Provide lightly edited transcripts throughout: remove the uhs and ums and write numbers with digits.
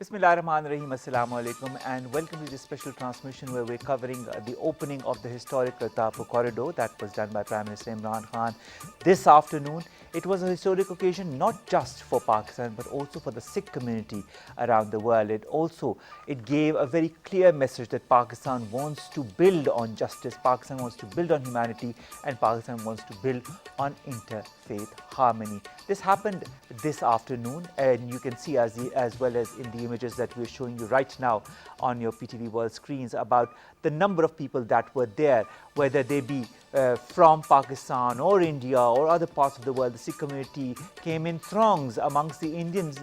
Bismillahirrahmanirrahim, Assalamu alaikum, and welcome to this special transmission where we're covering the opening of the historic Kartapur corridor that was done by Prime Minister Imran Khan this afternoon. It was a historic occasion not just for Pakistan but also for the Sikh community around the world. It gave a very clear message that Pakistan wants to build on justice, Pakistan wants to build on humanity, and Pakistan wants to build on interfaith harmony. This happened this afternoon, and you can see as well as in the images that we're showing you right now on your PTV World screens about the number of people that were there, whether they be from Pakistan or India or other parts of the world. The Sikh community came in throngs amongst the Indians.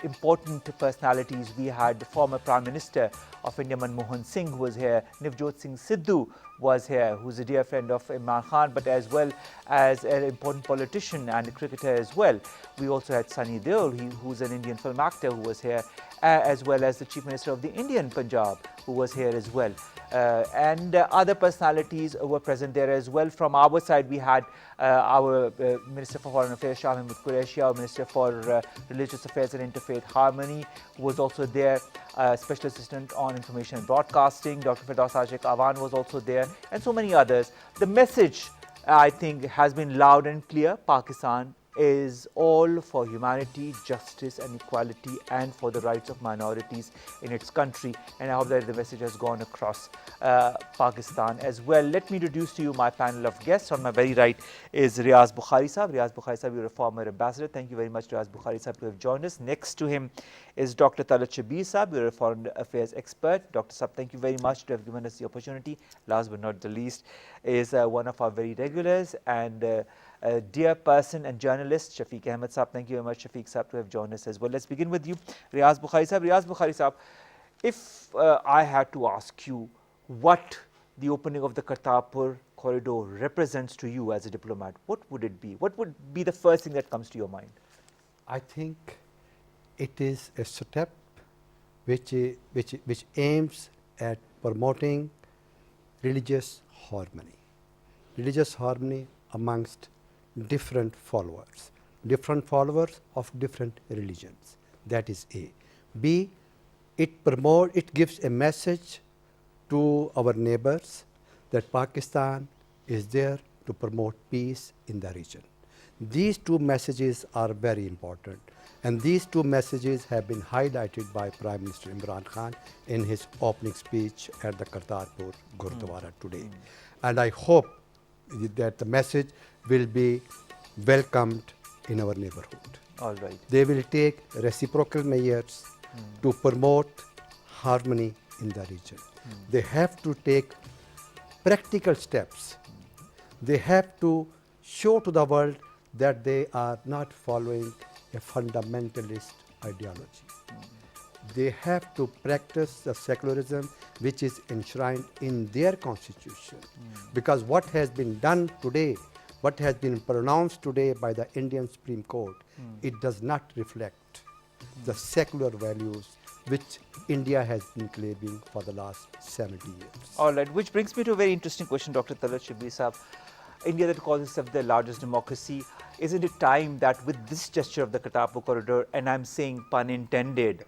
Important personalities. We had the former Prime Minister of India, Manmohan Singh, who was here. Navjot Singh Sidhu was here, who's a dear friend of Imran Khan, but as well as an important politician and a cricketer as well. We also had Sunny Deol, who's an Indian film actor, who was here, as well as the Chief Minister of the Indian Punjab, who was here as well. And other personalities were present there as well. From our side, we had our Minister for Foreign Affairs, Shah Mahmood Qureshi, our Minister for Religious Affairs and Interfaith Harmony, who was also there. Special Assistant on Information and Broadcasting, Dr. Firdaus Ashik Awan was also there, and so many others. The message, I think, has been loud and clear. Pakistan is all for humanity, justice and equality, and for the rights of minorities in its country, and I hope that the message has gone across Pakistan as well. Let me introduce to you my panel of guests. On my very right is Riaz Bukhari Sahib. Riaz Bukhari Sahib, you're a former ambassador. Thank you very much, Riaz Bukhari Sahib, to have joined us. Next to him is Dr. Talat Shabir Sahib, you're a foreign affairs expert. Dr. Sahib, thank you very much to have given us the opportunity. Last but not the least is one of our very regulars and a dear person and journalist, Shafiq Ahmed Sahib. Thank you very much, Shafiq Sahib, to have joined us as well. Let's begin with you, Riaz Bukhari Sahib. Riaz Bukhari Sahib, if I had to ask you what the opening of the Kartapur corridor represents to you as a diplomat, what would it be? What would be the first thing that comes to your mind? I think it is a step which aims at promoting religious harmony amongst different followers of different religions. That is A. B, it gives a message to our neighbors that Pakistan is there to promote peace in the region. These two messages are very important, and these two messages have been highlighted by Prime Minister Imran Khan in his opening speech at the Kartapur Gurdwara today. And I hope that the message will be welcomed in our neighborhood. All right. They will take reciprocal measures to promote harmony in the region. They have to take practical steps. They have to show to the world that they are not following a fundamentalist ideology. They have to practice the secularism which is enshrined in their constitution. Because what has been done today, what has been pronounced today by the Indian Supreme Court, it does not reflect the secular values which India has been claiming for the last 70 years. All right, which brings me to a very interesting question, Dr. Talat Shabir Sahib. India that calls itself the largest democracy, isn't it time that with this gesture of the Kartapur corridor, and I'm saying pun intended,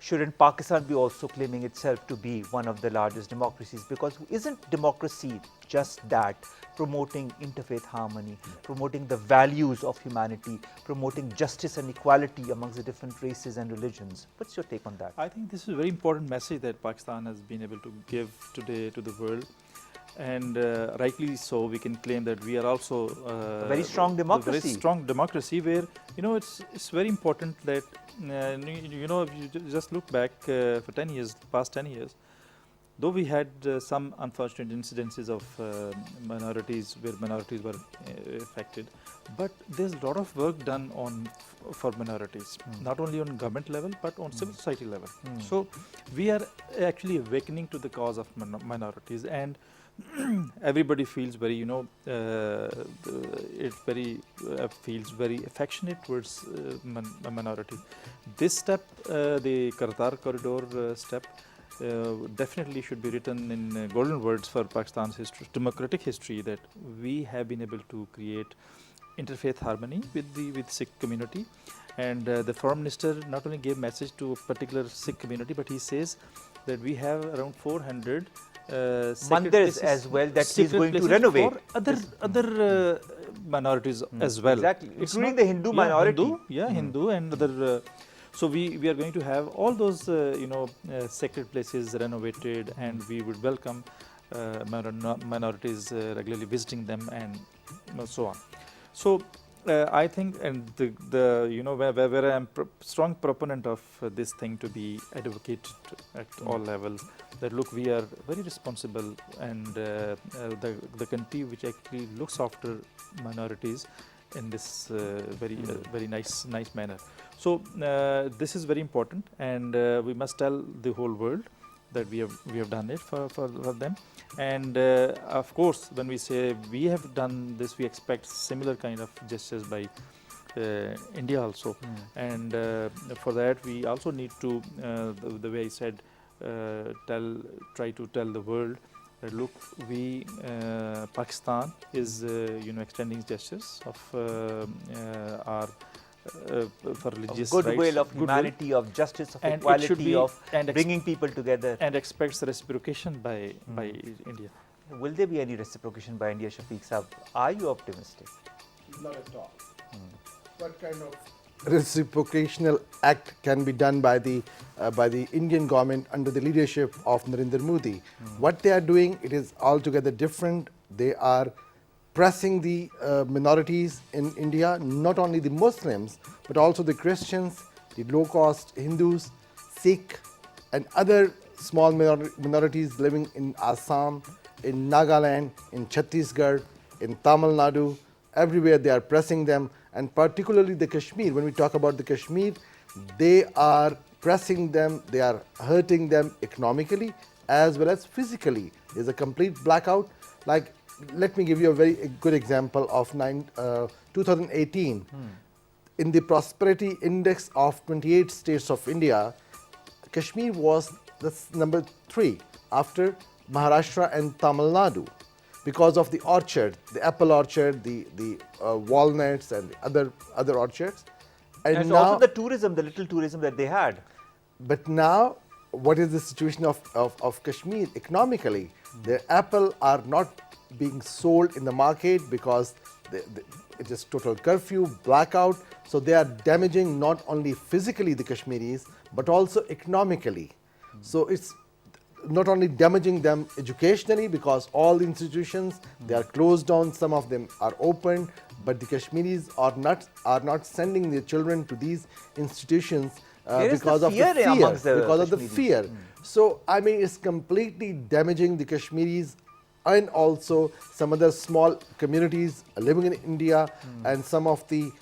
shouldn't Pakistan be also claiming itself to be one of the largest democracies? Because isn't democracy just that, promoting interfaith harmony, promoting the values of humanity, promoting justice and equality amongst the different races and religions? What's your take on that? I think this is a very important message that Pakistan has been able to give today to the world. And rightly so, we can claim that we are also a very strong democracy. A very strong democracy where, it's very important that, if you just look back for 10 years, past 10 years, though we had some unfortunate incidences of minorities where minorities were affected, but there's a lot of work done for minorities, not only on government level, but on civil society level. So we are actually awakening to the cause of minorities, and everybody feels very, feels very affectionate towards a minority. This step, the Kartar corridor step, definitely should be written in golden words for Pakistan's democratic history, that we have been able to create interfaith harmony with Sikh community, And the Foreign Minister not only gave message to a particular Sikh community, but he says that we have around 400 sacred mandirs places, as well that he's sacred going to places renovate. for other minorities as well. Exactly, It's including not- the Hindu minority. Hindu and other. So we are going to have all those sacred places renovated, and we would welcome minorities regularly visiting them, and so on. So I think, and where I am strong proponent of this thing to be advocated at all levels, that look, we are very responsible, and the country which actually looks after minorities in this very nice manner. So this is very important, and we must tell the whole world that we have done it for them. And of course, when we say we have done this, we expect similar kind of gestures by India also. And for that, we also need to, the way I said, try to tell the world that look, we Pakistan is extending gestures of our for religious Of goodwill, rights, of humanity, of justice, of And it should equality, be- of and bringing people together. and expects reciprocation by India. Will there be any reciprocation by India, Shafiq Sahib? Are you optimistic? Not at all. What kind of reciprocational act can be done by the Indian government under the leadership of Narendra Modi? What they are doing, it is altogether different. They are pressing the minorities in India, not only the Muslims, but also the Christians, the low-caste Hindus, Sikh, and other small minorities living in Assam, in Nagaland, in Chhattisgarh, in Tamil Nadu. Everywhere they are pressing them, and particularly the Kashmir. When we talk about the Kashmir, they are pressing them, they are hurting them economically as well as physically. There's a complete blackout. Like, let me give you a very good example of 2018. In the prosperity index of 28 states of India, Kashmir was the number 3 after Maharashtra and Tamil Nadu, because of the orchard, the apple orchard, the walnuts, and other orchards. And it's also the tourism, the little tourism that they had. But now, what is the situation of Kashmir economically? Their apple are not being sold in the market because it is total curfew, blackout. So they are damaging not only physically the Kashmiris, but also economically. So it's not only damaging them educationally, because all the institutions, they are closed down, some of them are open, but the Kashmiris are not sending their children to these institutions because of the fear. So I mean, it's completely damaging the Kashmiris and also some other small communities living in India, and some of the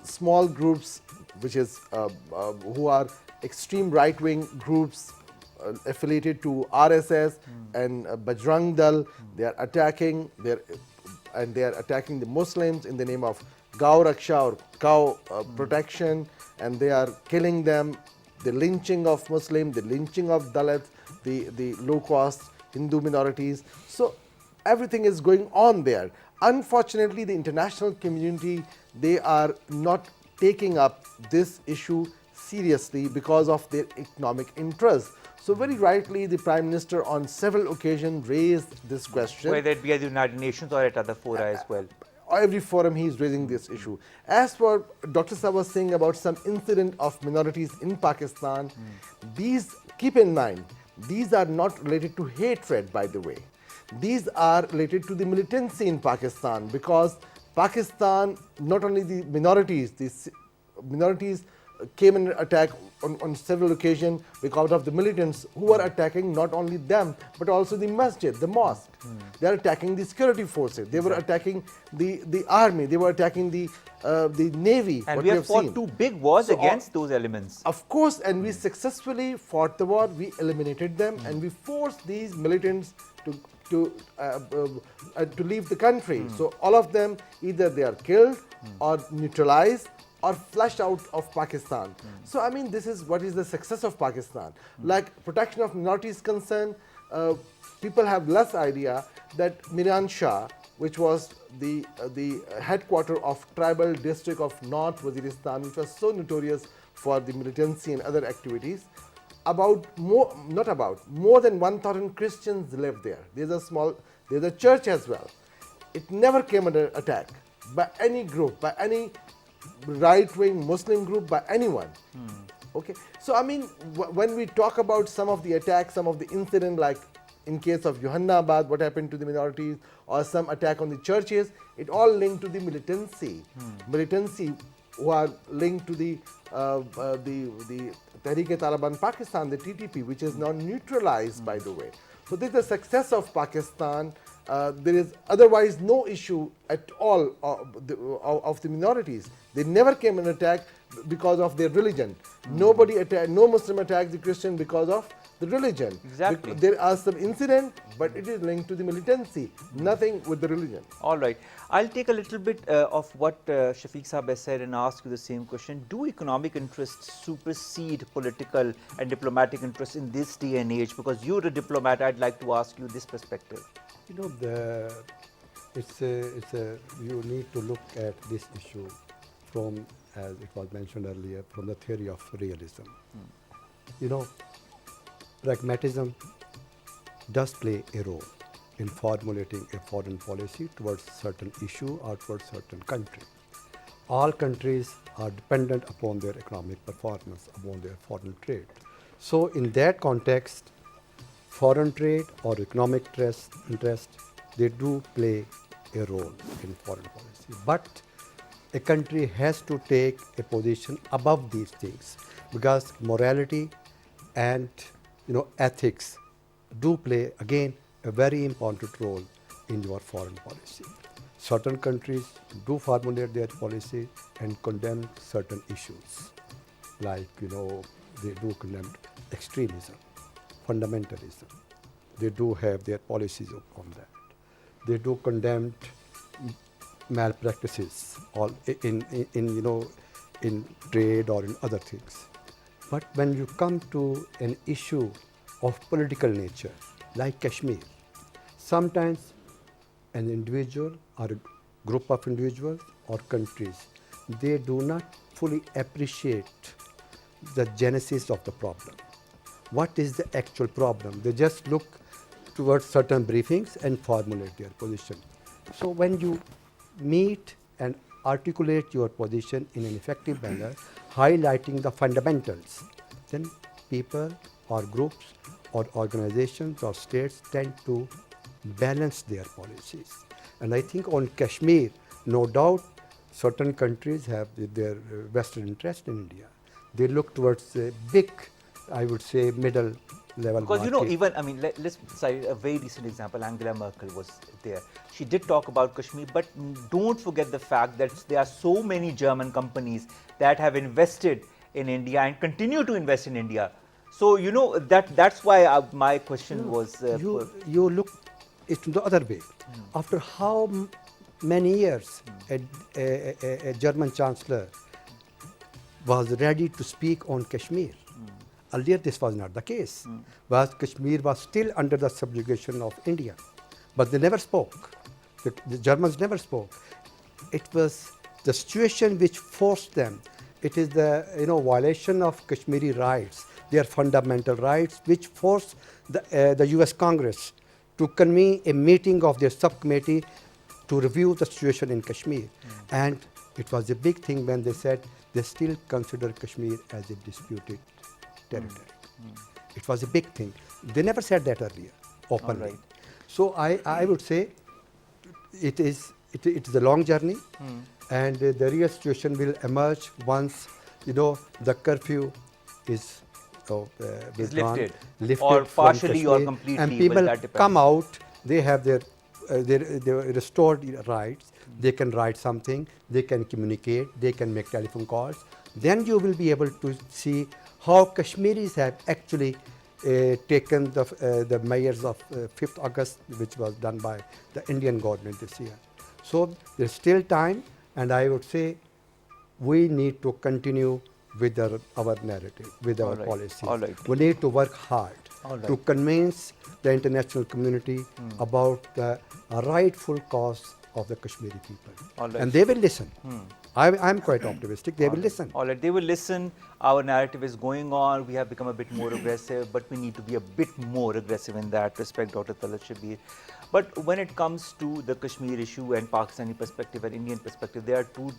small groups which is who are extreme right-wing groups affiliated to RSS and Bajrang Dal. They are attacking the Muslims in the name of Gau Raksha or cow protection, and they are killing them. The lynching of Muslims, the lynching of Dalits, the low-caste Hindu minorities. So everything is going on there. Unfortunately, the international community, they are not taking up this issue seriously because of their economic interests. So very rightly, the Prime Minister on several occasions raised this question. Whether it be at the United Nations or at other fora as well. Every forum he is raising this issue. As for Dr. Sahib was saying about some incident of minorities in Pakistan, these, keep in mind, these are not related to hatred, by the way. These are related to the militancy in Pakistan, because Pakistan, not only the minorities came and attacked on several occasions because of the militants who were attacking not only them but also the masjid, the mosque. They are attacking the security forces. They were attacking the army. They were attacking the navy. And we have fought 2 big wars against those elements. Of course, and we successfully fought the war. We eliminated them, and we forced these militants to leave the country. So all of them, either they are killed or neutralized or flushed out of Pakistan. So I mean, this is what is the success of Pakistan. Like protection of minorities concerned, people have less idea that Miran Shah which was the headquarter of tribal district of North Waziristan, which was so notorious for the militancy and other activities. More than 1,000 Christians live there. There's a church as well. It never came under attack by any group, by any right-wing Muslim group, by anyone. Okay, so I mean, when we talk about some of the attacks, some of the incident, like in case of Johannabad, what happened to the minorities, or some attack on the churches, it all linked to the militancy. Militancy who are linked to the Tehreek-e-Taliban Pakistan, the TTP, which is now neutralized, by the way. So this is the success of Pakistan. There is otherwise no issue at all of the minorities. They never came in attack because of their religion. No Muslim attacked the Christian because of the religion. Exactly. There are some incident, but it is linked to the militancy, nothing with the religion. All right. I'll take a little bit of what Shafiq Sahib has said and ask you the same question. Do economic interests supersede political and diplomatic interests in this day and age? Because you're a diplomat, I'd like to ask you this perspective. You know, you need to look at this issue from, as it was mentioned earlier, from the theory of realism. You know, pragmatism does play a role in formulating a foreign policy towards certain issue or towards certain country. All countries are dependent upon their economic performance, upon their foreign trade. So in that context, foreign trade or economic interest, they do play a role in foreign policy. But a country has to take a position above these things, because morality and ethics do play, again, a very important role in your foreign policy. Certain countries do formulate their policy and condemn certain issues, like they do condemn extremism, fundamentalism. They do have their policies on that. They do condemn malpractices in trade or in other things. But when you come to an issue of political nature, like Kashmir, sometimes an individual or a group of individuals or countries, they do not fully appreciate the genesis of the problem. What is the actual problem? They just look towards certain briefings and formulate their position. So when you meet and articulate your position in an effective manner, highlighting the fundamentals, then people or groups or organizations or states tend to balance their policies. And I think on Kashmir, no doubt, certain countries have their vested interest in India. They look towards a big, I would say, middle level Because market. even, I mean, let's cite a very recent example. Angela Merkel was there. She did talk about Kashmir, but don't forget the fact that there are so many German companies that have invested in India and continue to invest in India. So, that's why my question was... you look it the other way. After how many years a German chancellor was ready to speak on Kashmir? Earlier this was not the case. But Kashmir was still under the subjugation of India. But they never spoke. The Germans never spoke. It was the situation which forced them. It is the violation of Kashmiri rights, their fundamental rights, which forced the US Congress to convene a meeting of their subcommittee to review the situation in Kashmir. And it was a big thing when they said they still consider Kashmir as a disputed territory. It was a big thing. They never said that earlier, openly. All right. So I would say it is a long journey, and the real situation will emerge once the curfew is lifted from or partially or Kashmir, completely, and but people that depends. come out. They have their restored rights. They can write something. They can communicate. They can make telephone calls. Then you will be able to see how Kashmiris have actually taken the measures of 5th August, which was done by the Indian government this year. So there's still time, and I would say we need to continue with our narrative, with our policies. All right. We need to work hard. All right. to convince the international community about the rightful cause of the Kashmiri people. All right. And they will listen. I'm quite optimistic. They will listen. All right, they will listen. Our narrative is going on. We have become a bit more aggressive, but we need to be a bit more aggressive in that respect, Dr. Talat Shabir. But when it comes to the Kashmir issue and Pakistani perspective and Indian perspective, there are two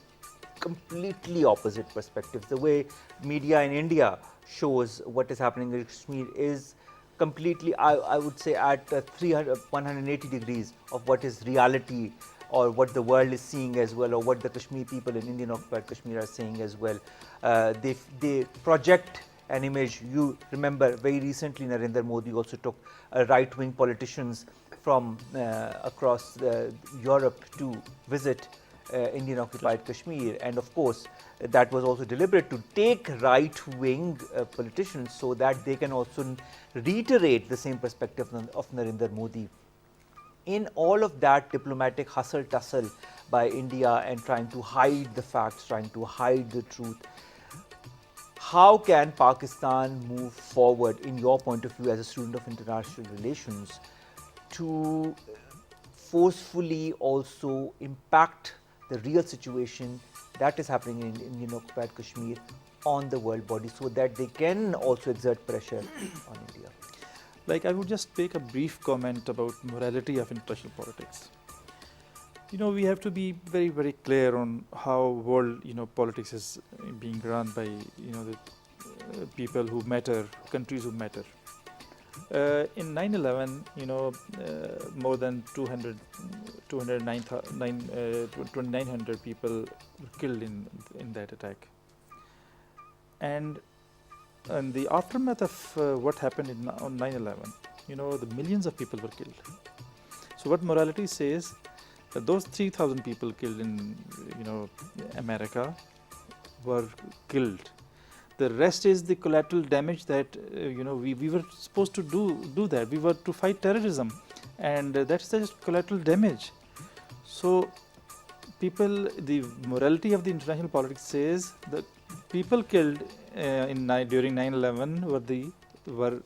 completely opposite perspectives. The way media in India shows what is happening in Kashmir is completely, I would say, at 180 degrees of what is reality or what the world is seeing as well, or what the Kashmir people in Indian occupied Kashmir are saying as well. They project an image. You remember very recently Narendra Modi also took right-wing politicians from across Europe to visit Indian occupied Kashmir, and of course that was also deliberate to take right-wing politicians so that they can also reiterate the same perspective of Narendra Modi. In all of that diplomatic hustle-tussle by India and trying to hide the facts, trying to hide the truth, how can Pakistan move forward, in your point of view as a student of international relations, to forcefully also impact the real situation that is happening in Indian occupied Kashmir on the world body so that they can also exert pressure on India? Like, I would just make a brief comment about morality of international politics. We have to be very, very clear on how world, politics is being run by, the people who matter, countries who matter. In 9/11, more than 2,900 people were killed in that attack. And the aftermath of what happened on 9/11, the millions of people were killed. So what morality says, that those 3,000 people killed in, America were killed. The rest is the collateral damage that, we were supposed to do that. We were to fight terrorism, and that's just collateral damage. So the morality of the international politics says that people killed during 9/11 were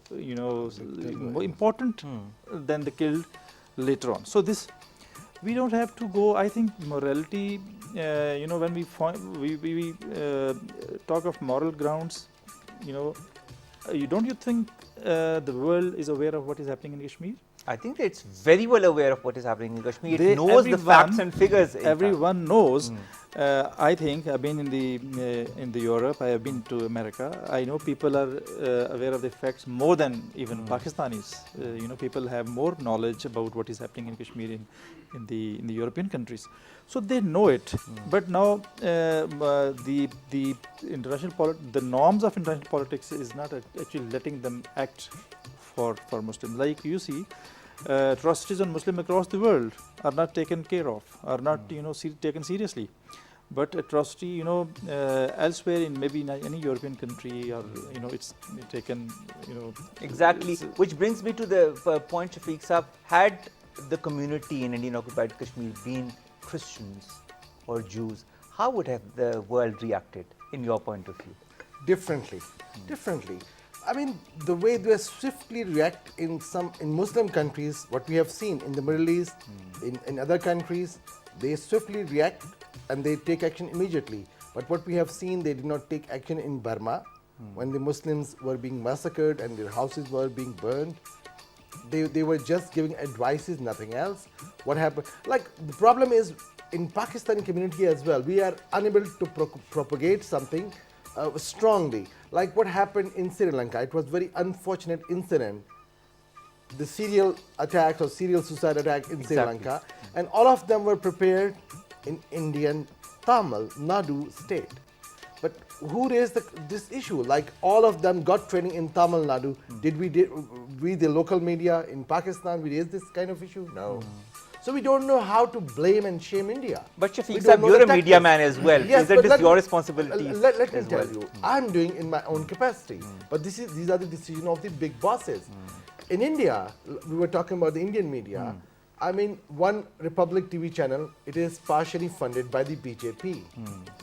more important than the killed later on. So we don't have to go. I think morality, when we talk of moral grounds, don't you think the world is aware of what is happening in Kashmir? I think that it's very well aware of what is happening in Kashmir. It knows the facts and figures. Everyone knows. I think I've been in the Europe. I have been to America. I know people are aware of the facts more than even Pakistanis. People have more knowledge about what is happening in Kashmir in the European countries. So they know it. But now the norms of international politics is not actually letting them act for Muslims. Like you see, atrocities on Muslims across the world are not taken care of, are not taken seriously. But atrocity, elsewhere in maybe any European country, or it's taken, Exactly. Which brings me to the point, Shafiq Saab, had the community in Indian occupied Kashmir been Christians or Jews, how would have the world reacted, in your point of view? Differently. I mean, the way they swiftly react in Muslim countries, what we have seen in the Middle East, in other countries, they swiftly react and they take action immediately. But what we have seen, they did not take action in Burma when the Muslims were being massacred and their houses were being burned. They were just giving advices, nothing else. What happened? Like, the problem is in Pakistani community as well, we are unable to propagate something strongly. Like what happened in Sri Lanka, it was very unfortunate incident. The serial attacks or serial suicide attack in Sri Lanka, and all of them were prepared in Indian Tamil Nadu state. But who raised this issue? Like, all of them got training in Tamil Nadu. Did we, the local media in Pakistan, we raised this kind of issue? No. So we don't know how to blame and shame India. But Shafiq Saab, you're a media man as well. Yes, Isn't this your responsibility? Let me tell you, I'm doing in my own capacity. But these are the decisions of the big bosses. In India, we were talking about the Indian media. I mean, One Republic TV channel, it is partially funded by the BJP.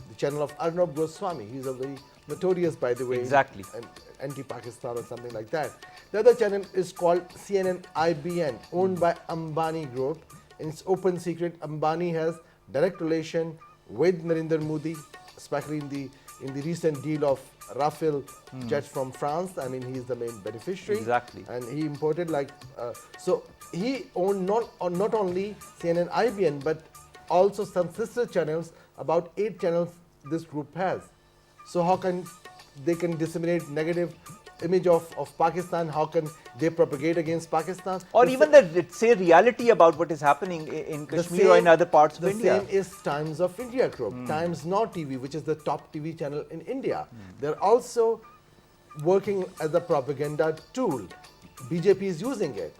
The channel of Arnab Goswami. He's a very notorious, by the way. Exactly. And anti-Pakistan or something like that. The other channel is called CNN IBN, owned by Ambani Group. And it's open secret. Ambani has direct relation with Narendra Modi, especially in the recent deal of Rafale jets from France. I mean, he is the main beneficiary. Exactly. And he imported so he owned not only CNN IBN, but also some sister channels, about 8 channels this group has. So how can they can disseminate negative image of Pakistan? How can they propagate against Pakistan? Or even say reality about what is happening in Kashmir or in other parts of India. The same is Times of India Group, Times Now TV, which is the top TV channel in India. They're also working as a propaganda tool. BJP is using it.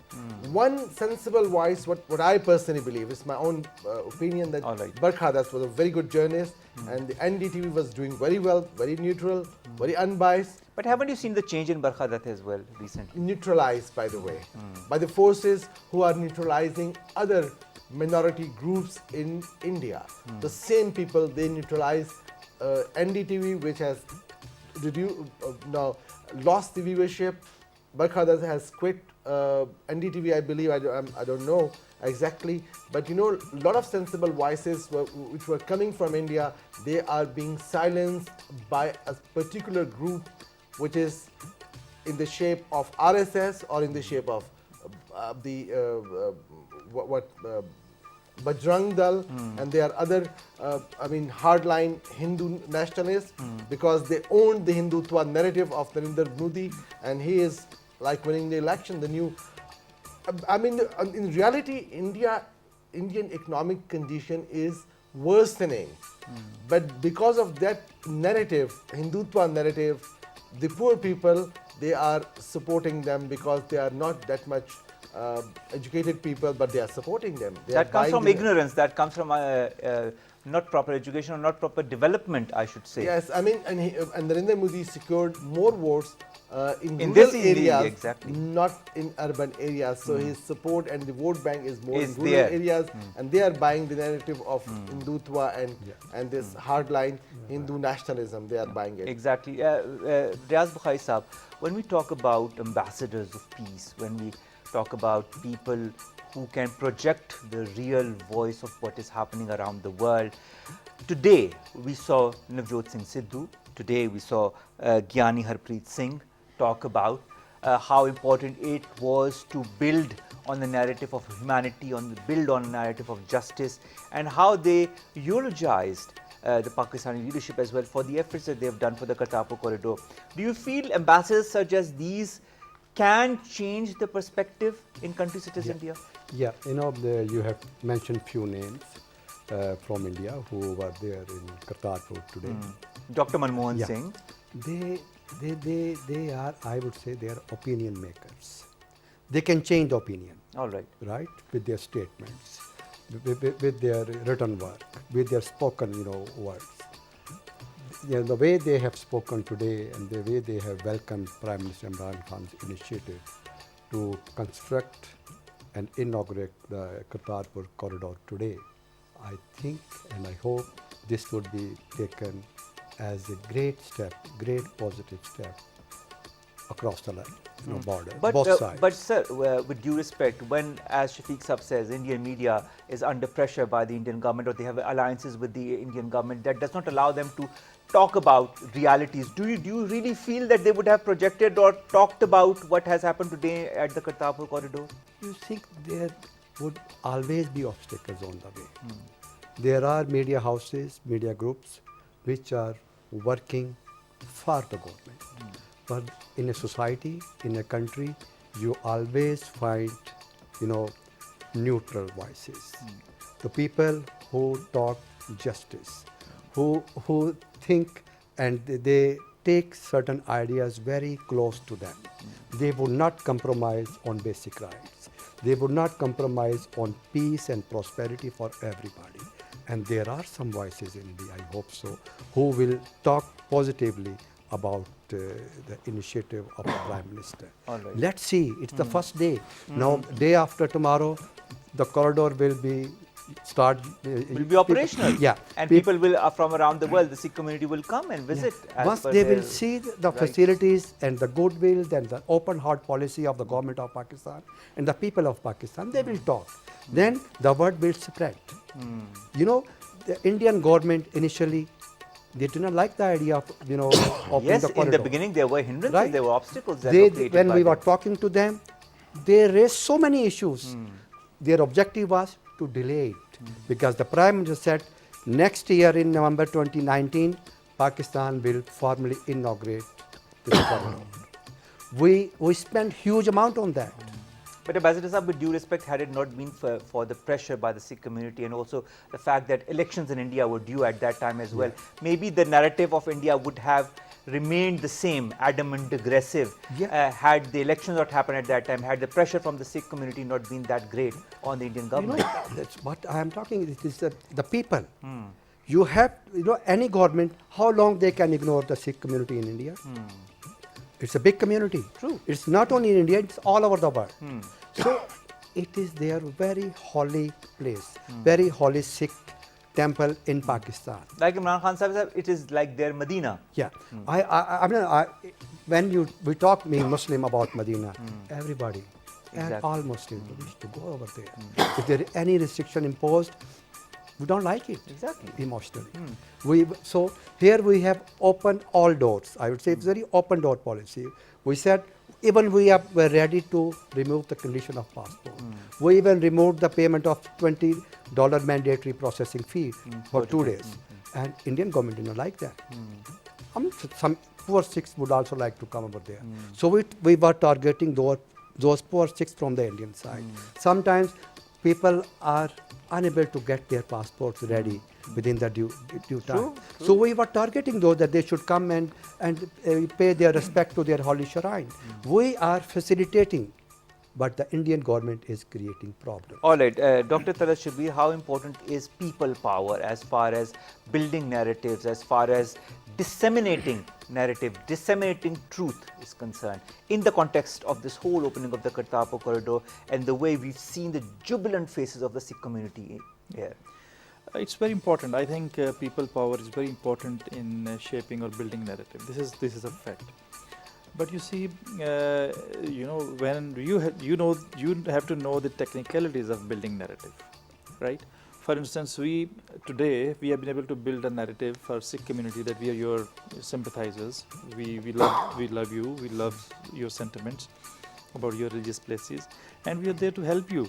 One sensible voice, what I personally believe, is my own opinion, that Barkha Das was a very good journalist, and the NDTV was doing very well, very neutral, very unbiased. But haven't you seen the change in Barkha Das as well recently? Neutralized, by the way, by the forces who are neutralizing other minority groups in India. The same people, they neutralize NDTV, which has now lost the viewership. Barkha Das has quit NDTV, I believe. I don't know exactly, but a lot of sensible voices which were coming from India, they are being silenced by a particular group, which is in the shape of RSS or in the shape of Bajrang Dal, and there are other, hardline Hindu nationalists, because they own the Hindutva narrative of Narendra Modi, and he is like winning the election. In reality, Indian economic condition is worsening, but because of that narrative, Hindutva narrative, the poor people, they are supporting them because they are not that much educated people, but they are supporting them. That comes from ignorance. That comes from not proper education or not proper development, I should say. Yes, and Narendra Modi secured more votes in rural areas, not in urban areas. So his support and the vote bank is more in rural areas, and they are buying the narrative of Hindutva and this hardline Hindu nationalism. They are buying it. Exactly. Riaz Bukhari Sahib, when we talk about ambassadors of peace, when we talk about people who can project the real voice of what is happening around the world. Today, we saw Navjot Singh Sidhu. Today, we saw Gyani Harpreet Singh talk about how important it was to build on the narrative of humanity, build on the narrative of justice, and how they eulogized the Pakistani leadership as well for the efforts that they have done for the Kartapur corridor. Do you feel ambassadors such as these can change the perspective in countries such as India? Yeah, you have mentioned few names from India who were there in Kartapur today. Dr. Manmohan Singh. They are, I would say, they are opinion makers. They can change opinion. All right. Right, with their statements, with their written work, with their spoken, words. The way they have spoken today and the way they have welcomed Prime Minister Imran Khan's initiative to construct and inaugurate the Kartapur corridor today, I think and I hope this would be taken as a great step, great positive step across the border, both sides. But sir, with due respect, when, as Shafiq Sahib says, Indian media is under pressure by the Indian government or they have alliances with the Indian government, that does not allow them to talk about realities. Do you really feel that they would have projected or talked about what has happened today at the Kartapur corridor? You think there would always be obstacles on the way. There are media houses, media groups, which are working for the government. But in a society, in a country, you always find, neutral voices. The people who talk justice, who think and they take certain ideas very close to them. They would not compromise on basic rights. They would not compromise on peace and prosperity for everybody. And there are some voices in India, I hope so, who will talk positively about the initiative of the Prime Minister. All right. Let's see, it's the first day. Now, day after tomorrow, the corridor will be start. Will be operational. Yeah. And people will, from around the world, the Sikh community will come and visit. As Once per they their will see the rights. facilities and the goodwill and the open heart policy of the government of Pakistan and the people of Pakistan, they will talk. Then the word will spread. You know, the Indian government initially, they did not like the idea of, opening Yes, the in corridor. the beginning there were hindrances, Right. there were obstacles that were created When by we were them. talking to them, they raised so many issues. Their objective was to delay it because the Prime Minister said next year in November 2019, Pakistan will formally inaugurate this corridor. We spent huge amount on that. But Ambassador Sahib, with due respect, had it not been for the pressure by the Sikh community and also the fact that elections in India were due at that time as well, maybe the narrative of India would have remained the same, adamant, aggressive, had the elections not happened at that time, had the pressure from the Sikh community not been that great on the Indian government. That's what I am talking. It is the people. You have, any government, how long they can ignore the Sikh community in India? It's a big community. True. It's not only in India, it's all over the world. So it is their very holy place, very holy Sikh temple in Pakistan. Like Imran Khan Sahib said, it is like their Medina. Yeah. When we talk being Muslim about Medina, everybody and Exactly. all Muslims wish to go over there. If there is any restriction imposed, we don't like it. Exactly. Emotionally. So here we have opened all doors. I would say it's very open door policy. We said even were ready to remove the condition of passport. We even removed the payment of $20 mandatory processing fee for 2 days. And Indian government did not like that. Some poor Sikhs would also like to come over there. So we were targeting those poor Sikhs from the Indian side. Sometimes people are unable to get their passports ready within the due time. True. So we were targeting those that they should come and pay their respect to their holy shrine. We are facilitating, but the Indian government is creating problems. All right, Dr. Talat Shabir, how important is people power as far as building narratives, as far as disseminating narrative, disseminating truth is concerned in the context of this whole opening of the Kartapur corridor and the way we've seen the jubilant faces of the Sikh community here? It's very important. I think people power is very important in shaping or building narrative. This is a fact. But you see, when you have to know the technicalities of building narrative, right? For instance, today we have been able to build a narrative for Sikh community that we are your sympathizers. We love you. We love your sentiments about your religious places, and we are there to help you.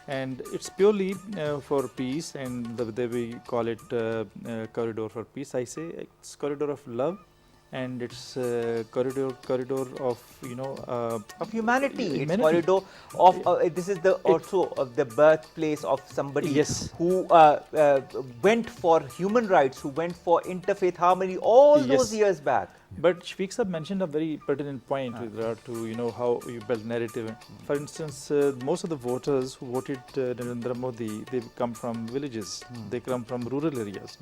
And it's purely for peace, and the way we call it corridor for peace. I say it's corridor of love. And it's corridor of of humanity. It's humanity. corridor of this is the also of the birthplace of somebody Yes. who went for human rights, who went for interfaith harmony all those years back. But Shafiq Sahib mentioned a very pertinent point with regard to how you build narrative. For instance, most of the voters who voted Narendra Modi, they come from villages. They come from rural areas.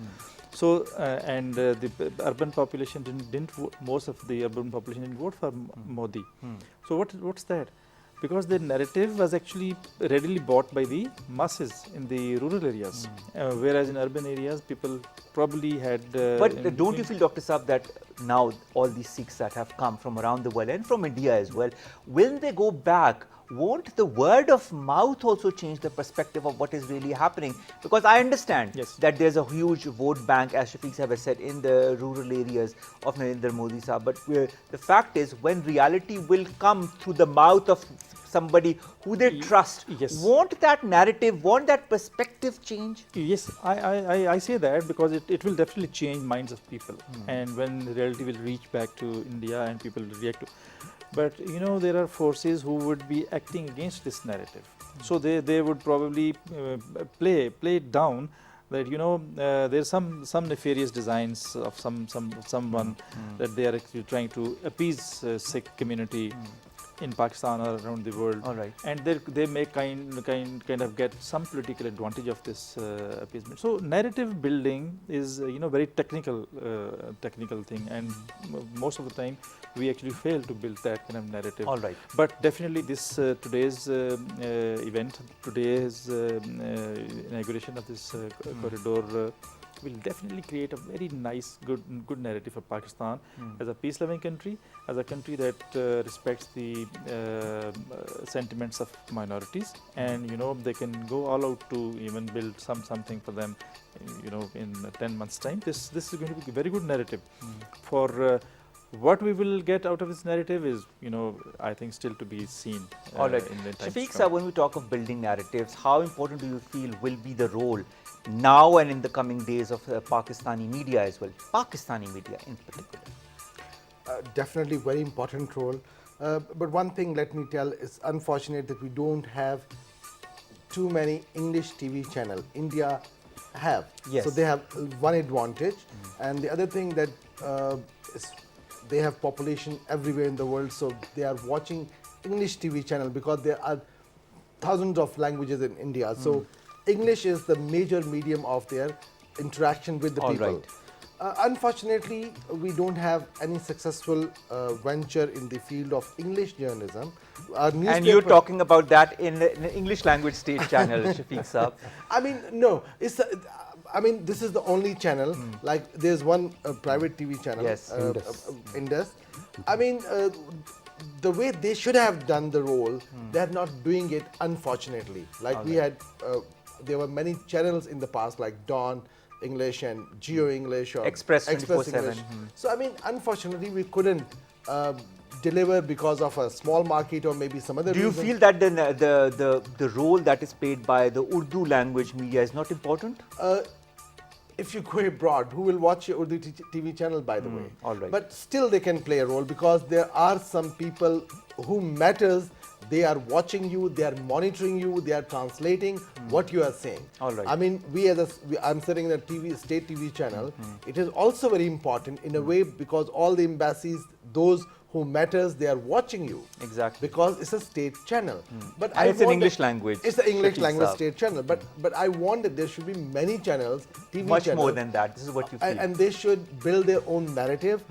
So the urban population didn't vote. Most of the urban population didn't vote for Modi. So what's that? Because the narrative was actually readily bought by the masses in the rural areas, whereas in urban areas people probably had. But don't you feel, Dr. Saab, that now all these Sikhs that have come from around the world and from India as well, when they go back, won't the word of mouth also change the perspective of what is really happening? Because I understand that there's a huge vote bank, as Shafiq Sahib has said, in the rural areas of Narendra Modi Sahib. But the fact is, when reality will come through the mouth of somebody who they trust, won't that narrative, won't that perspective change? Yes, I say that because it will definitely change minds of people. And when reality will reach back to India and people will react to. But there are forces who would be acting against this narrative. So they would probably play it down that there's some nefarious designs of someone that they are actually trying to appease Sikh community in Pakistan or around the world. All right. And they may kind of get some political advantage of this appeasement. So narrative building is very technical thing, and most of the time we actually fail to build that kind of narrative. All right. But definitely this today's event, today's inauguration of this corridor will definitely create a very nice, good narrative for Pakistan as a peace-loving country, as a country that respects the sentiments of minorities, and they can go all out to even build something for them, in 10 months' time. This is going to be a very good narrative. For what we will get out of this narrative is, I think still to be seen. All right. In the times to Shafiq come. sir, when we talk of building narratives, how important do you feel will be the role now and in the coming days of Pakistani media as well? Pakistani media in particular. Definitely very important role. But one thing, let me tell, it's unfortunate that we don't have too many English TV channel. India have. Yes. So they have one advantage. And the other thing that is they have population everywhere in the world, so they are watching English TV channel because there are thousands of languages in India. So English is the major medium of their interaction with the All people. right. Unfortunately, we don't have any successful venture in the field of English journalism. Our And you're newspaper- talking about that in an English language state channel, Shafiq sir. I mean, no, it's. This is the only channel. Like, there's one private TV channel, Yes. Indus. I mean, the way they should have done the role, they're not doing it, unfortunately. Like we had, there were many channels in the past, like Dawn English and Geo English or Express English. 24/7. So, I mean, unfortunately, we couldn't deliver because of a small market or maybe some other Do you reason. feel that the role that is played by the Urdu language media is not important? If you go abroad, who will watch your Urdu TV channel, by the way? all right. But still they can play a role because there are some people who matters. They are watching you, they are monitoring you, they are translating what you are saying. All right. I mean, I'm sitting in a state TV channel. It is also very important in a way because all the embassies, those who matters, they are watching you. Exactly. Because it's a state channel. But And it's an English language. It's the English Shafiq language Saab. state channel. But I want that there should be many channels, TV Much channels. more than that. This is what you feel. And they should build their own narrative,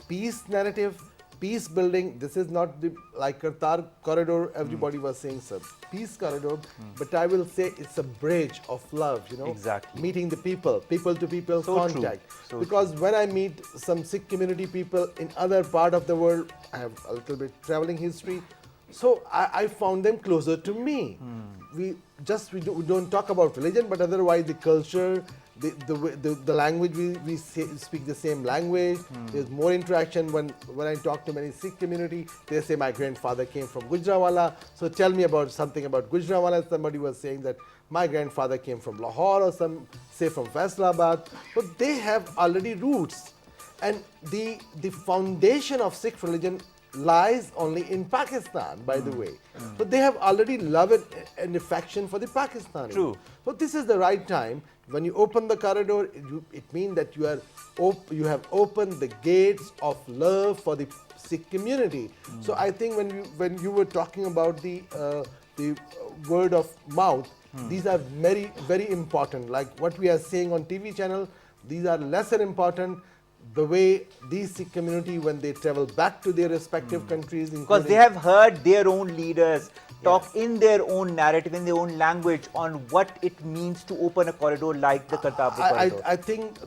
peace narrative, peace building. This is not like Kartar corridor, everybody was saying, sir, peace corridor, but I will say it's a bridge of love, Exactly. meeting the people to people So true. contact. So because when I meet some Sikh community people in other part of the world, I have a little bit traveling history, so I found them closer to me. We don't talk about religion, but otherwise the culture, the language, we speak the same language. There's more interaction. When I talk to many Sikh community, they say my grandfather came from Gujranwala, so tell me about something about Gujranwala. Somebody was saying that my grandfather came from Lahore, or some say from Faisalabad, but they have already roots, and the foundation of Sikh religion lies only in Pakistan, by the way. So they have already love and affection for the Pakistanis. True. So this is the right time. When you open the corridor, it means that you have opened the gates of love for the Sikh community. So I think when you were talking about the word of mouth, these are very, very important. Like what we are saying on TV channel, these are lesser important. The way these Sikh community, when they travel back to their respective countries, Because they have heard their own leaders talk in their own narrative, in their own language, on what it means to open a corridor like the Kartapur corridor. I think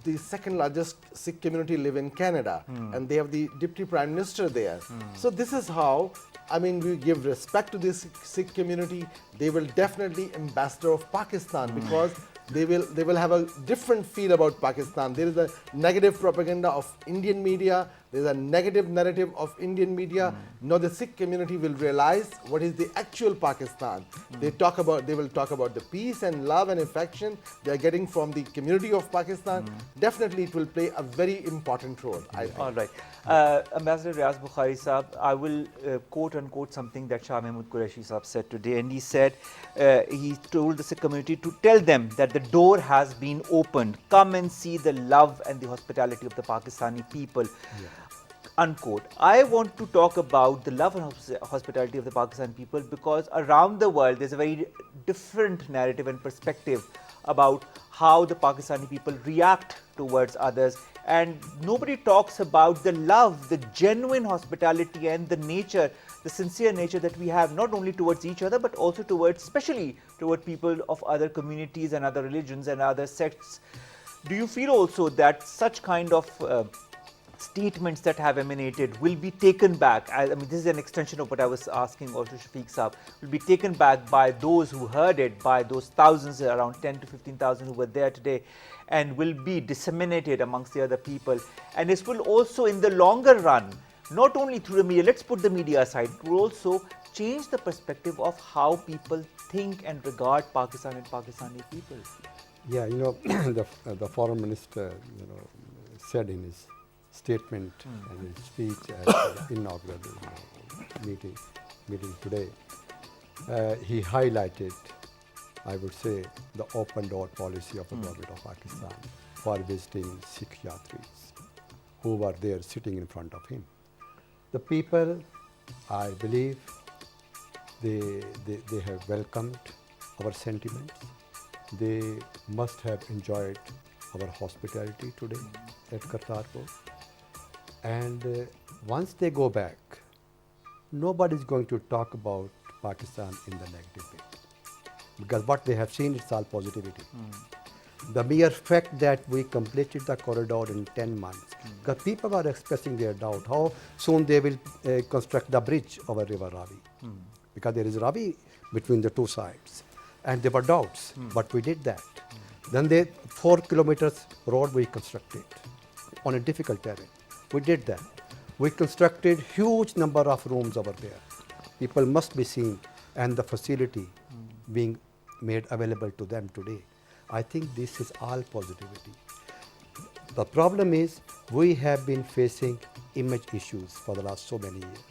the second largest Sikh community live in Canada, and they have the deputy prime minister there. So this is how, I mean, we give respect to this Sikh community. They will definitely ambassador of Pakistan because they will have a different feel about Pakistan. There is a negative propaganda of Indian media. There is a negative narrative of Indian media. Now the Sikh community will realize what is the actual Pakistan. They will talk about the peace and love and affection they are getting from the community of Pakistan. Definitely it will play a very important role, I think. All right. Ambassador Riaz Bukhari Saab, I will quote unquote something that Shah Mahmood Qureshi Saab said today, and he said, he told the Sikh community to tell them that the door has been opened. Come and see the love and the hospitality of the Pakistani people. unquote. I want to talk about the love and hospitality of the Pakistan people, because around the world there's a very different narrative and perspective about how the Pakistani people react towards others, and nobody talks about the love, the genuine hospitality and the nature, the sincere nature that we have, not only towards each other but also towards, especially toward people of other communities and other religions and other sects. Do you feel also that such kind of statements that have emanated will be taken back? I mean, this is an extension of what I was asking also Shafiq Saab. Will be taken back by those who heard it, by those thousands, around 10 to 15,000 who were there today, and will be disseminated amongst the other people. And this will also, in the longer run, not only through the media, let's put the media aside, it will also change the perspective of how people think and regard Pakistan and Pakistani people. Yeah, the foreign minister, said in his statement and his speech at the inaugural meeting today, he highlighted, I would say, the open door policy of the government of Pakistan for visiting Sikh Yatris who were there sitting in front of him. The people, I believe, they have welcomed our sentiments. They must have enjoyed our hospitality today at Kartapur. And once they go back, nobody is going to talk about Pakistan in the negative way, because what they have seen is all positivity. The mere fact that we completed the corridor in 10 months, because people are expressing their doubt how soon they will construct the bridge over River Ravi, because there is Ravi between the two sides, and there were doubts, but we did that. Then the 4 kilometers road we constructed on a difficult terrain. We did that. We constructed huge number of rooms over there. People must be seen, and the facility being made available to them today. I think this is all positivity. The problem is we have been facing image issues for the last so many years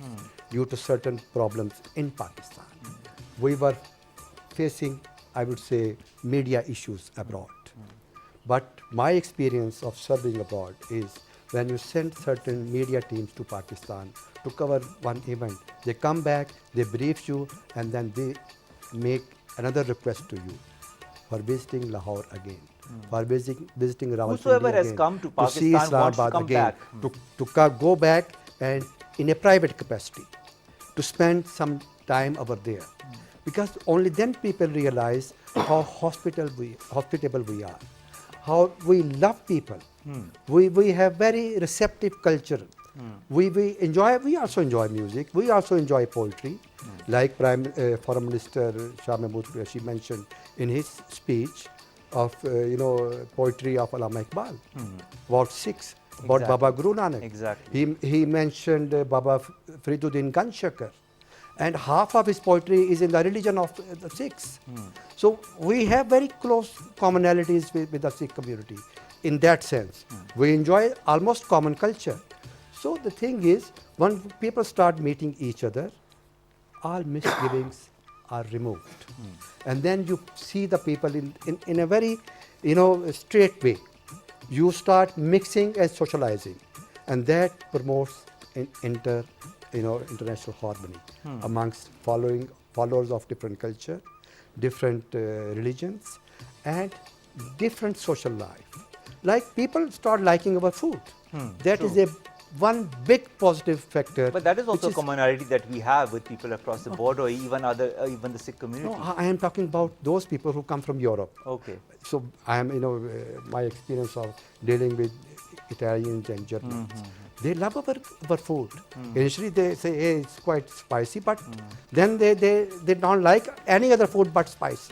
due to certain problems in Pakistan. We were facing, I would say, media issues abroad. But my experience of serving abroad is when you send certain media teams to Pakistan to cover one event, they come back, they brief you, and then they make another request to you for visiting Lahore again, for visiting Rawalpindi Whosoever has again, come to see Pakistan wants to Islamabad come again, back. go back and in a private capacity, to spend some time over there. Because only then people realize how hospitable we are, how we love people. We have very receptive culture. We also enjoy music. We also enjoy poetry, like Foreign Minister Shah Mahmood Qureshi mentioned in his speech of poetry of Allama Iqbal, about 6, about Exactly. Baba Guru Nanak. Exactly. He mentioned Baba Fariduddin Ganshakar, and half of his poetry is in the religion of the Sikhs. So we have very close commonalities with the Sikh community. In that sense, we enjoy almost common culture. So the thing is, when people start meeting each other, all misgivings are removed. And then you see the people in a very, straight way. You start mixing and socializing, and that promotes international harmony amongst followers of different culture, different religions, and different social life. Like people start liking our food. That is one big positive factor. But that is also a commonality that we have with people across the border, or even the Sikh community. No, I am talking about those people who come from Europe. Okay. So I am, my experience of dealing with Italians and Germans. They love our food. Initially they say, hey, it's quite spicy, but then they don't like any other food but spice.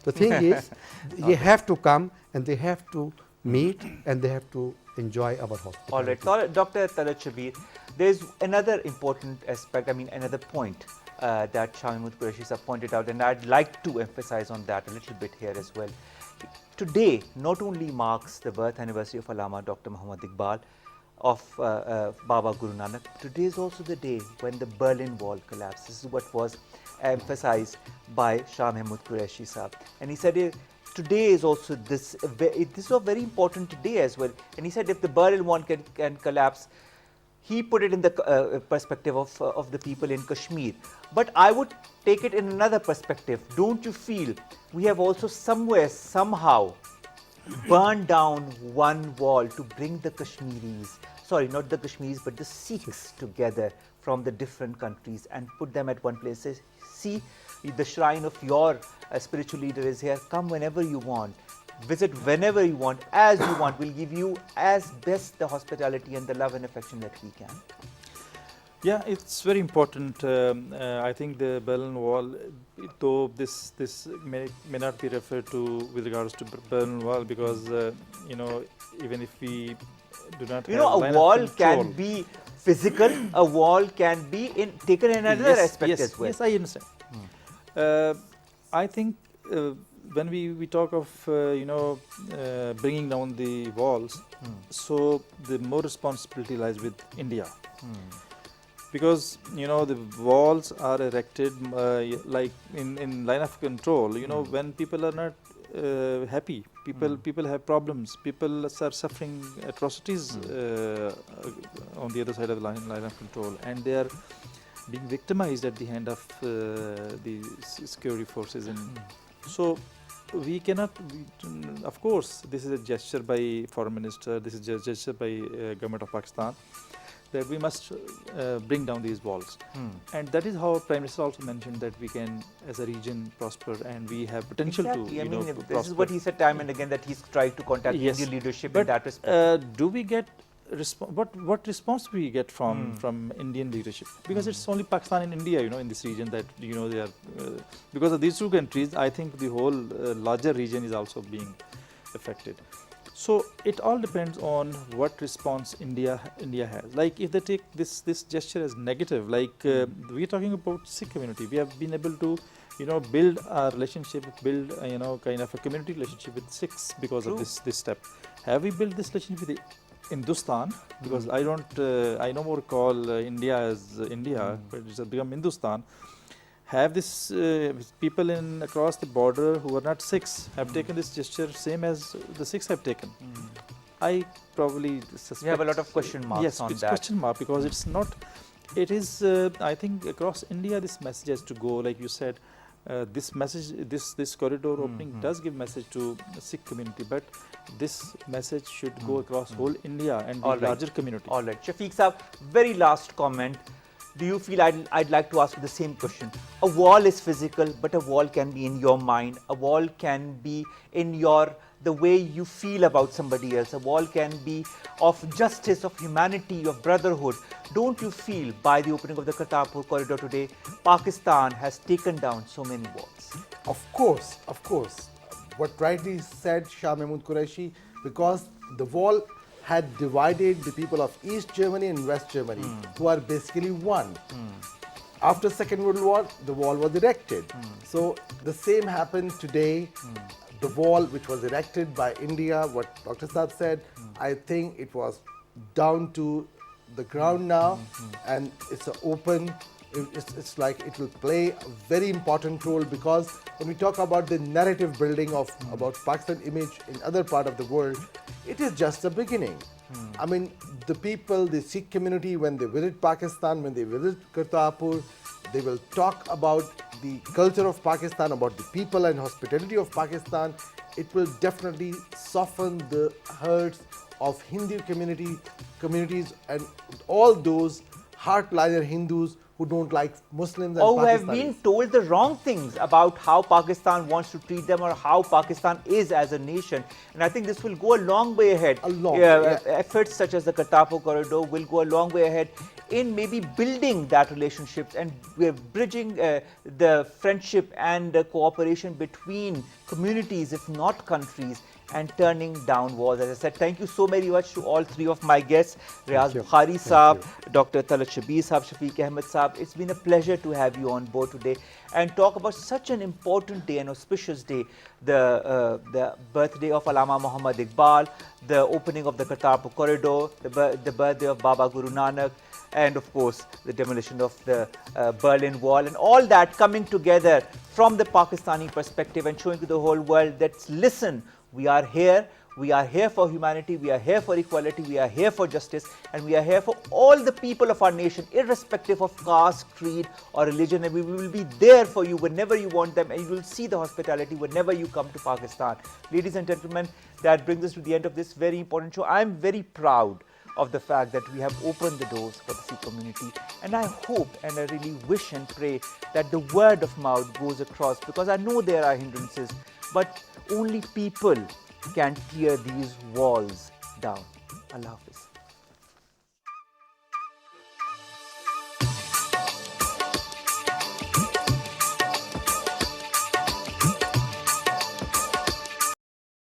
The thing is, you have to come and they have to meet and they have to enjoy our hospitality. All right. So, Dr. Talat Shabir, there's another important aspect, another point that Shah Mahmood Qureshi sir pointed out, and I'd like to emphasize on that a little bit here as well. Today not only marks the birth anniversary of Allama Dr. Muhammad Iqbal, of Baba Guru Nanak, today is also the day when the Berlin Wall collapsed. This is what was emphasized by Shah Mahmood Qureshi sir. And he said today is also this is a very important day as well. And he said if the Berlin Wall can collapse, he put it in the perspective of the people in Kashmir. But I would take it in another perspective. Don't you feel we have also somewhere, somehow, burned down one wall to bring the Kashmiris, sorry, not the Kashmiris, but the Sikhs together from the different countries and put them at one place? Say, see, the shrine of your spiritual leader is here. Come whenever you want. Visit whenever you want, as you want. We'll give you as best the hospitality and the love and affection that we can. Yeah, it's very important. I think the Berlin Wall, though this may not be referred to with regards to Berlin Wall, because you know, even if we do not You have know, a line of wall control- can be physical, a wall can be taken in another aspect yes, as well. Yes, I understand. I think when we talk of bringing down the walls, so the more responsibility lies with India, because you know the walls are erected like in line of control. You know, when people are not happy, people have problems, people are suffering atrocities on the other side of the line of control, and they are being victimized at the hand of the security forces. And so we cannot, of course, this is a gesture by Foreign Minister, this is a gesture by Government of Pakistan, that we must bring down these walls. And that is how Prime Minister also mentioned that we can, as a region, prosper, and we have potential Exactly. to, I you mean, know, this prosper. is what he said time and again, that he's tried to contact Yes. Indian leadership But in that respect. do we get what response do we get from Indian leadership? Because it's only Pakistan and India, you know, in this region that, you know, they are because of these two countries. I think the whole larger region is also being affected. So it all depends on what response India has. Like if they take this gesture as negative, like we are talking about Sikh community, we have been able to, you know, build our relationship, build you know, kind of a community relationship with Sikhs because of this step. Have we built this relationship with Hindustan? Because I no more call India as India, but it's become Hindustan. Have this people in across the border who are not Sikhs have taken this gesture same as the Sikhs have taken? I probably suspect. You have a lot of question marks yes, on it's that. question mark, because it's not. It is. I think across India, this message has to go. Like you said, this message, this corridor opening does give message to the Sikh community, but this message should go across whole India and the All right. larger community. All right, Shafiq Saab, very last comment. Do you feel, I'd like to ask you the same question. A wall is physical, but a wall can be in your mind. A wall can be in the way you feel about somebody else. A wall can be of justice, of humanity, of brotherhood. Don't you feel by the opening of the Kartapur corridor today, Pakistan has taken down so many walls? Of course, of course. What rightly said Shah Mahmood Qureshi, because the wall had divided the people of East Germany and West Germany, who are basically one. After Second World War, the wall was erected. So the same happened today. The wall which was erected by India, what Dr. Saab said, I think it was down to the ground now, and it's open. It's like it will play a very important role, because when we talk about the narrative building of about Pakistan image in other part of the world, it is just the beginning. I mean, the people, the Sikh community, when they visit Pakistan, when they visit Kartapur, they will talk about the culture of Pakistan, about the people and hospitality of Pakistan. It will definitely soften the hearts of Hindu communities and all those hardliner Hindus who don't like Muslims and Or who have Pakistanis. been told the wrong things about how Pakistan wants to treat them or how Pakistan is as a nation. And I think this will go a long way ahead. A long way, yeah. Efforts such as the Kartapur corridor will go a long way ahead in maybe building that relationship and bridging the friendship and the cooperation between communities, if not countries, and turning down walls. As I said, thank you so very much to all three of my guests, Riaz you. Bukhari Saab, Dr. Talat Shabir Saab, Shafiq Ahmed Saab. It's been a pleasure to have you on board today and talk about such an important day, an auspicious day, the birthday of Allama Muhammad Iqbal, the opening of the Kartapur corridor, the birthday of Baba Guru Nanak, and of course the demolition of the Berlin Wall, and all that coming together from the Pakistani perspective and showing to the whole world that, listen, we are here, We are here for humanity, we are here for equality, we are here for justice, and we are here for all the people of our nation, irrespective of caste, creed or religion, and we will be there for you whenever you want them, and you will see the hospitality whenever you come to Pakistan. Ladies and gentlemen, that brings us to the end of this very important show. I am very proud of the fact that we have opened the doors for the Sikh community, and I hope and I really wish and pray that the word of mouth goes across, because I know there are hindrances, but only people can tear these walls down. Allah Hafiz.